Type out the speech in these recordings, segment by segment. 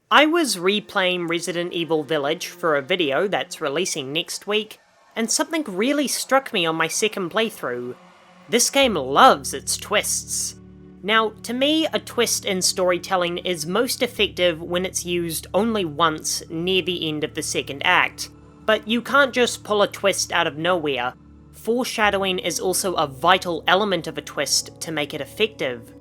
I was replaying Resident Evil Village for a video that's releasing next week, and something really struck me on my second playthrough. This game loves its twists. Now, to me, a twist in storytelling is most effective when it's used only once near the end of the second act. But you can't just pull a twist out of nowhere. Foreshadowing is also a vital element of a twist to make it effective.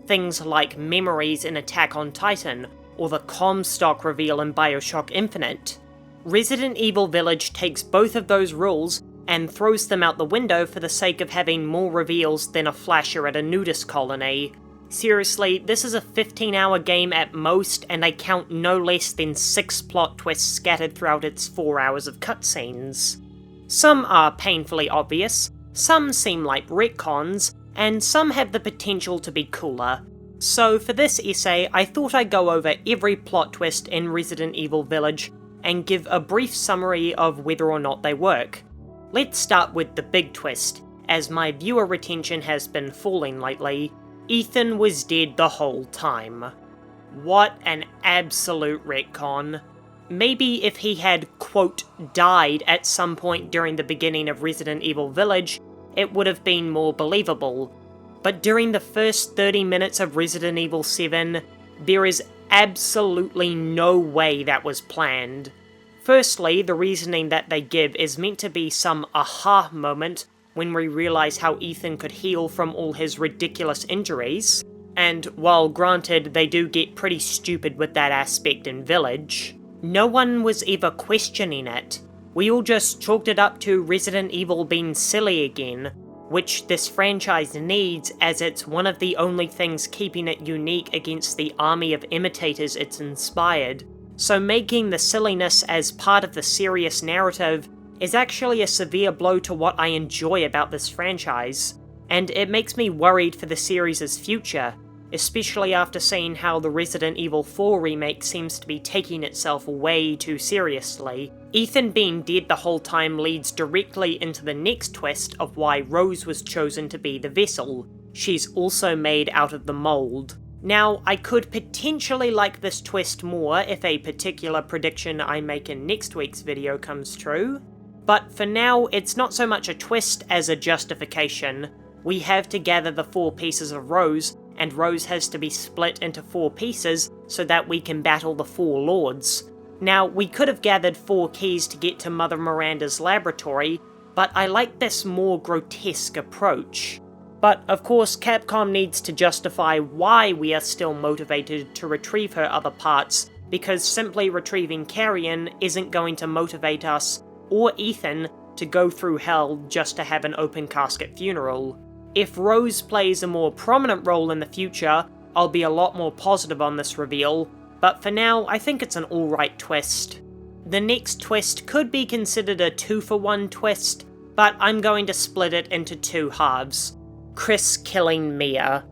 Things like memories in Attack on Titan, or the Comstock reveal in Bioshock Infinite. Resident Evil Village takes both of those rules and throws them out the window for the sake of having more reveals than a flasher at a nudist colony. Seriously, this is a 15-hour game at most, and I count no less than 6 plot twists scattered throughout its 4 hours of cutscenes. Some are painfully obvious, some seem like retcons, and some have the potential to be cooler. So for this essay, I thought I'd go over every plot twist in Resident Evil Village and give a brief summary of whether or not they work. Let's start with the big twist, as my viewer retention has been falling lately. Ethan was dead the whole time. What an absolute retcon. Maybe if he had, quote, died at some point during the beginning of Resident Evil Village, it would have been more believable. But during the first 30 minutes of Resident Evil 7, there is absolutely no way that was planned. Firstly, the reasoning that they give is meant to be some aha moment when we realise how Ethan could heal from all his ridiculous injuries, and while granted they do get pretty stupid with that aspect in Village, no one was ever questioning it. We all just chalked it up to Resident Evil being silly again, which this franchise needs as it's one of the only things keeping it unique against the army of imitators it's inspired. So making the silliness as part of the serious narrative is actually a severe blow to what I enjoy about this franchise, and it makes me worried for the series' future, especially after seeing how the Resident Evil 4 remake seems to be taking itself way too seriously. Ethan being dead the whole time leads directly into the next twist of why Rose was chosen to be the vessel. She's also made out of the mold. Now, I could potentially like this twist more if a particular prediction I make in next week's video comes true, but for now it's not so much a twist as a justification. We have to gather the 4 pieces of Rose, and Rose has to be split into 4 pieces so that we can battle the 4 lords. Now, we could have gathered 4 keys to get to Mother Miranda's laboratory, but I like this more grotesque approach. But of course, Capcom needs to justify why we are still motivated to retrieve her other parts, because simply retrieving Carrion isn't going to motivate us, or Ethan, to go through hell just to have an open casket funeral. If Rose plays a more prominent role in the future, I'll be a lot more positive on this reveal, but for now, I think it's an alright twist. The next twist could be considered a 2-for-1 twist, but I'm going to split it into 2 halves. Chris killing Mia.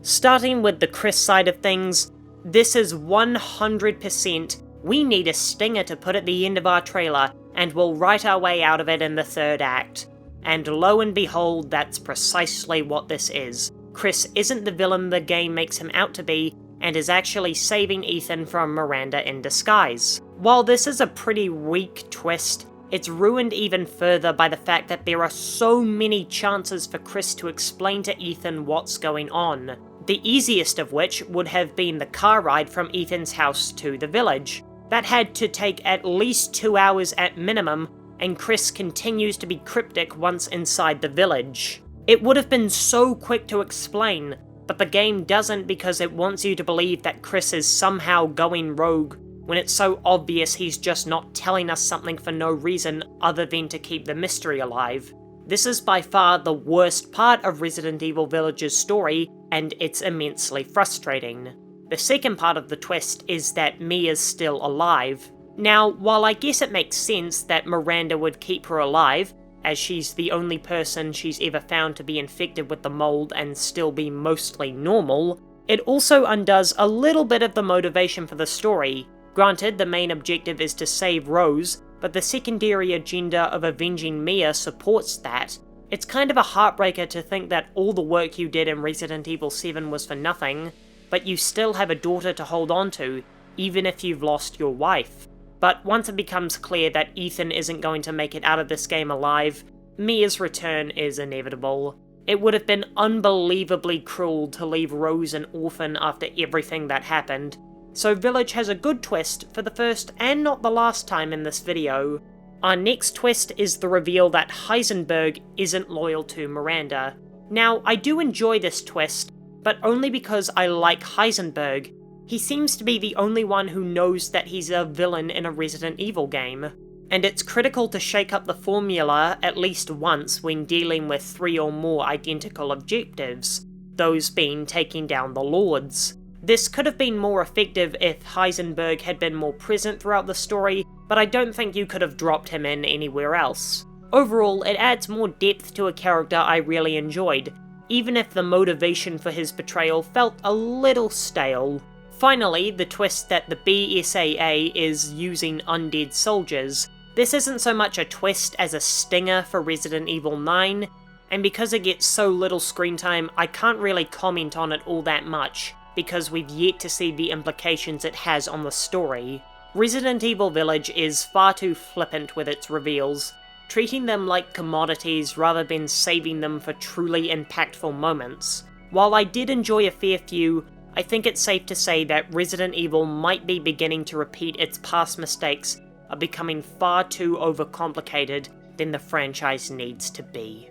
Starting with the Chris side of things, this is 100% we need a stinger to put at the end of our trailer, and we'll write our way out of it in the 3rd act. And lo and behold, that's precisely what this is. Chris isn't the villain the game makes him out to be, and is actually saving Ethan from Miranda in disguise. While this is a pretty weak twist, it's ruined even further by the fact that there are so many chances for Chris to explain to Ethan what's going on. The easiest of which would have been the car ride from Ethan's house to the village. That had to take at least 2 hours at minimum, and Chris continues to be cryptic once inside the village. It would have been so quick to explain, but the game doesn't because it wants you to believe that Chris is somehow going rogue, when it's so obvious he's just not telling us something for no reason other than to keep the mystery alive. This is by far the worst part of Resident Evil Village's story, and it's immensely frustrating. The second part of the twist is that Mia's still alive. Now, while I guess it makes sense that Miranda would keep her alive, as she's the only person she's ever found to be infected with the mold and still be mostly normal, it also undoes a little bit of the motivation for the story. Granted, the main objective is to save Rose, but the secondary agenda of avenging Mia supports that. It's kind of a heartbreaker to think that all the work you did in Resident Evil 7 was for nothing, but you still have a daughter to hold on to, even if you've lost your wife. But once it becomes clear that Ethan isn't going to make it out of this game alive, Mia's return is inevitable. It would have been unbelievably cruel to leave Rose an orphan after everything that happened, so Village has a good twist for the first and not the last time in this video. Our next twist is the reveal that Heisenberg isn't loyal to Miranda. Now, I do enjoy this twist, but only because I like Heisenberg. He seems to be the only one who knows that he's a villain in a Resident Evil game. And it's critical to shake up the formula at least once when dealing with 3 or more identical objectives, those being taking down the Lords. This could have been more effective if Heisenberg had been more present throughout the story, but I don't think you could have dropped him in anywhere else. Overall, it adds more depth to a character I really enjoyed, even if the motivation for his betrayal felt a little stale. Finally, the twist that the BSAA is using undead soldiers. This isn't so much a twist as a stinger for Resident Evil 9, and because it gets so little screen time, I can't really comment on it all that much, because we've yet to see the implications it has on the story. Resident Evil Village is far too flippant with its reveals, treating them like commodities rather than saving them for truly impactful moments. While I did enjoy a fair few, I think it's safe to say that Resident Evil might be beginning to repeat its past mistakes of becoming far too overcomplicated than the franchise needs to be.